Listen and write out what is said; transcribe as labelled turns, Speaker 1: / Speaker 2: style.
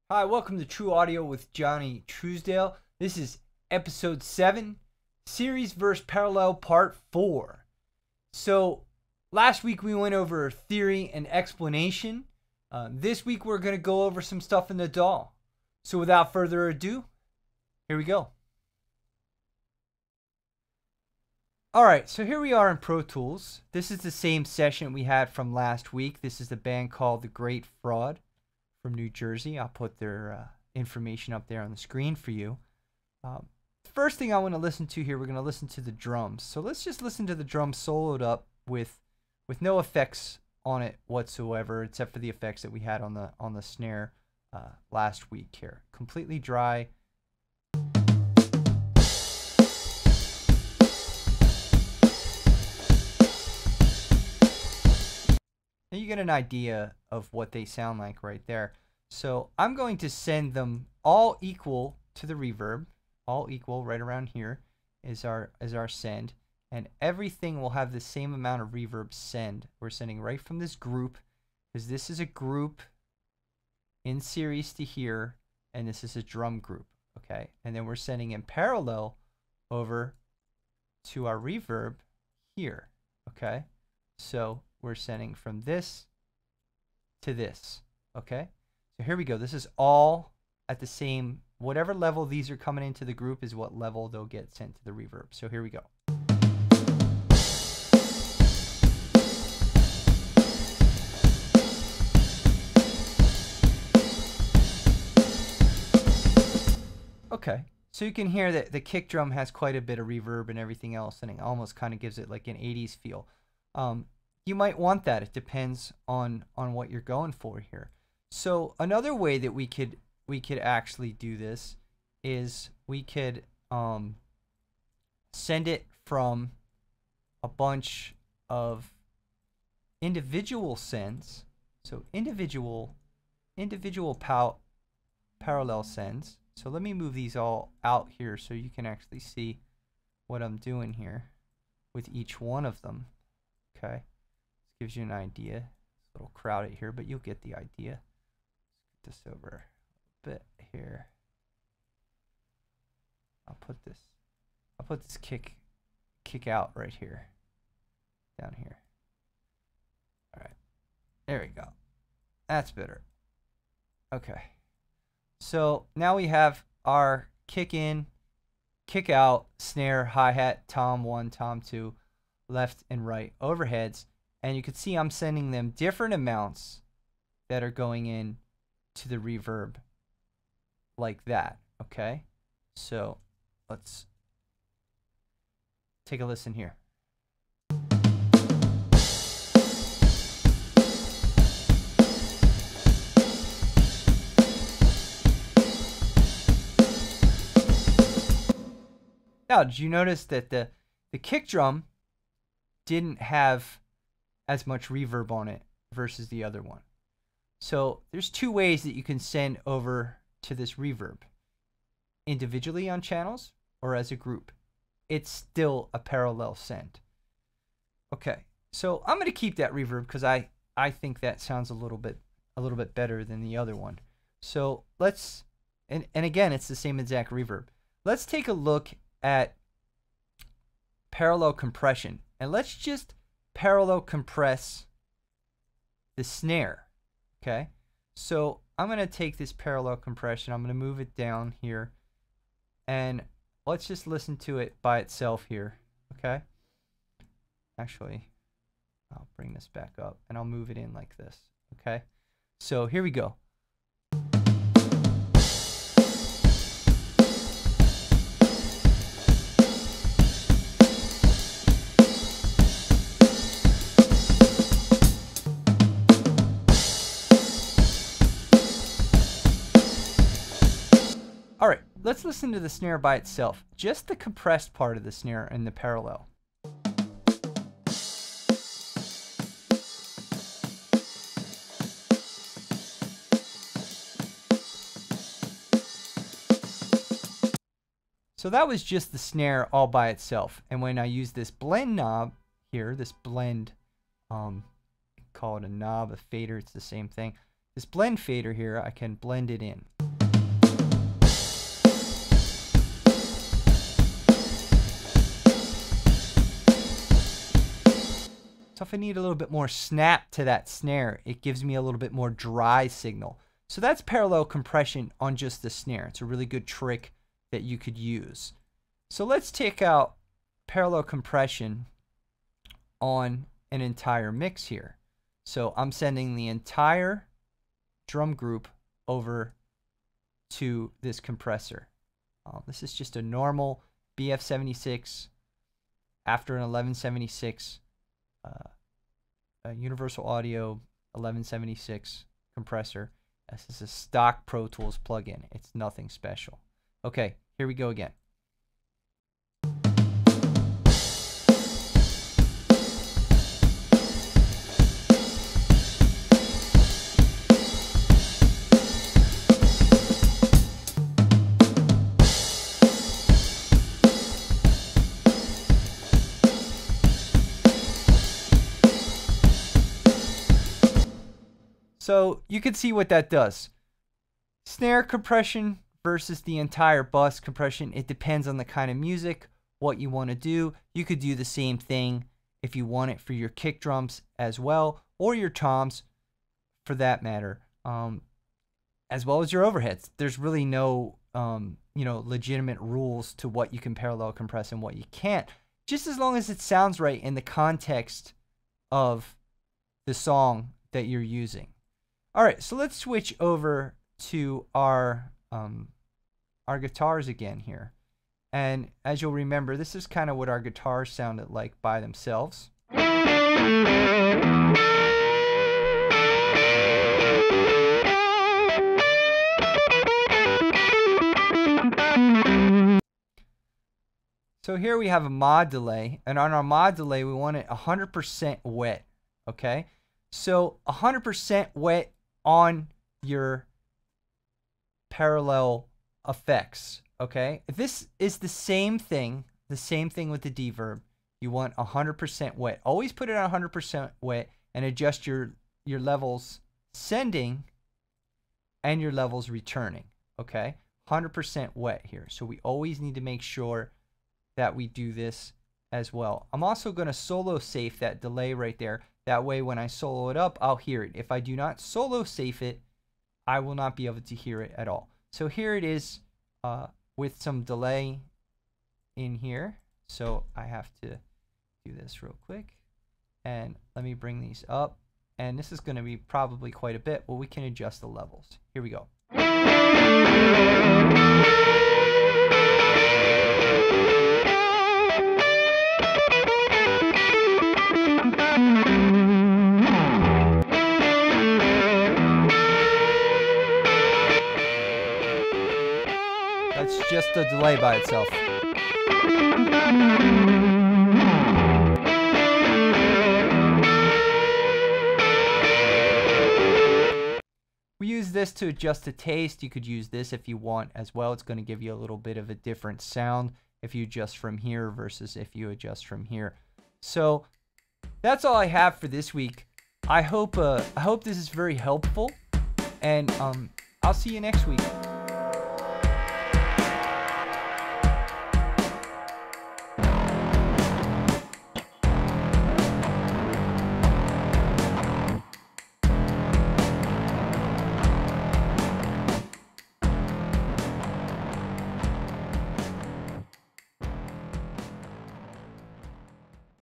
Speaker 1: Hi, welcome to True Audio with Johnnie Truesdale. This is episode 7, Series vs. Parallel Part 4. So, last week we went over theory and explanation. This week we're going to go over some stuff in the DAW. So, without further ado, here we go. Alright, so here we are in Pro Tools. This is the same session we had from last week. This is the band called The Great Fraud from New Jersey. I'll put their information up there on the screen for you. First thing I want to listen to here, we're going to listen to the drums. So let's just listen to the drums soloed up with no effects on it whatsoever, except for the effects that we had on the snare last week here. Completely dry. Now you get an idea of what they sound like right there. So I'm going to send them all equal to the reverb. All equal right around here is our send. And everything will have the same amount of reverb send. We're sending right from this group, because this is a group in series to here, and this is a drum group. Okay, and then we're sending in parallel over to our reverb here. Okay, so we're sending from this to this. Okay, so here we go. This is all at the same, whatever level these are coming into the group is what level they'll get sent to the reverb. So here we go. Okay, so you can hear that the kick drum has quite a bit of reverb and everything else, and it almost kind of gives it like an 80s feel. You might want that. It depends on what you're going for here. So another way that we could actually do this is we could send it from a bunch of individual sends. So individual parallel sends. So let me move these all out here so you can actually see what I'm doing here with each one of them. Okay. Gives you an idea. It's a little crowded here, but you'll get the idea. Let's get this over a bit here. I'll put this kick out right here. Down here. Alright. There we go. That's better. Okay. So now we have our kick in, kick out, snare, hi-hat, tom 1, tom 2, left and right overheads. And you can see I'm sending them different amounts that are going in to the reverb like that. Okay, so let's take a listen here. Now, did you notice that the kick drum didn't have as much reverb on it versus the other one? So there's two ways that you can send over to this reverb: individually on channels or as a group. It's still a parallel send. Okay, so I'm going to keep that reverb because I think that sounds a little bit better than the other one. So let's, and again, it's the same exact reverb. Let's take a look at parallel compression, and let's just parallel compress the snare. Okay, so I'm going to take this parallel compression, I'm going to move it down here, and let's just listen to it by itself here. Okay, actually I'll bring this back up and I'll move it in like this. Okay, so here we go. All right, let's listen to the snare by itself, just the compressed part of the snare and the parallel. So that was just the snare all by itself. And when I use this blend knob here, this blend, call it a knob, a fader, it's the same thing. this blend fader here, I can blend it in. So if I need a little bit more snap to that snare, it gives me a little bit more dry signal. So that's parallel compression on just the snare. It's a really good trick that you could use. So let's take out parallel compression on an entire mix here. So I'm sending the entire drum group over to this compressor. This is just a normal BF76 after an 1176 a Universal Audio 1176 compressor. This is a stock Pro Tools plugin. It's nothing special. Okay, here we go again. So you can see what that does. Snare compression versus the entire bus compression. It depends on the kind of music, what you want to do. You could do the same thing if you want it for your kick drums as well, or your toms for that matter, as well as your overheads. There's really no legitimate rules to what you can parallel compress and what you can't, just as long as it sounds right in the context of the song that you're using. All right, so let's switch over to our guitars again here. And as you'll remember, this is kind of what our guitars sounded like by themselves. So here we have a mod delay, and on our mod delay, we want it 100% wet, okay? So 100% wet on your parallel effects, okay? This is the same thing with the deverb. You want 100% wet. Always put it on 100% wet and adjust your levels sending and your levels returning, okay? 100% wet here. So we always need to make sure that we do this as well. I'm also going to solo safe that delay right there. That way when I solo it up, I'll hear it. If I do not solo safe it, I will not be able to hear it at all. So here it is with some delay in here. So I have to do this real quick. And let me bring these up. And this is going to be probably quite a bit, but we can adjust the levels. Here we go. That's just a delay by itself. We use this to adjust the taste. You could use this if you want as well. It's going to give you a little bit of a different sound if you adjust from here versus if you adjust from here. So that's all I have for this week. I hope this is very helpful, and I'll see you next week.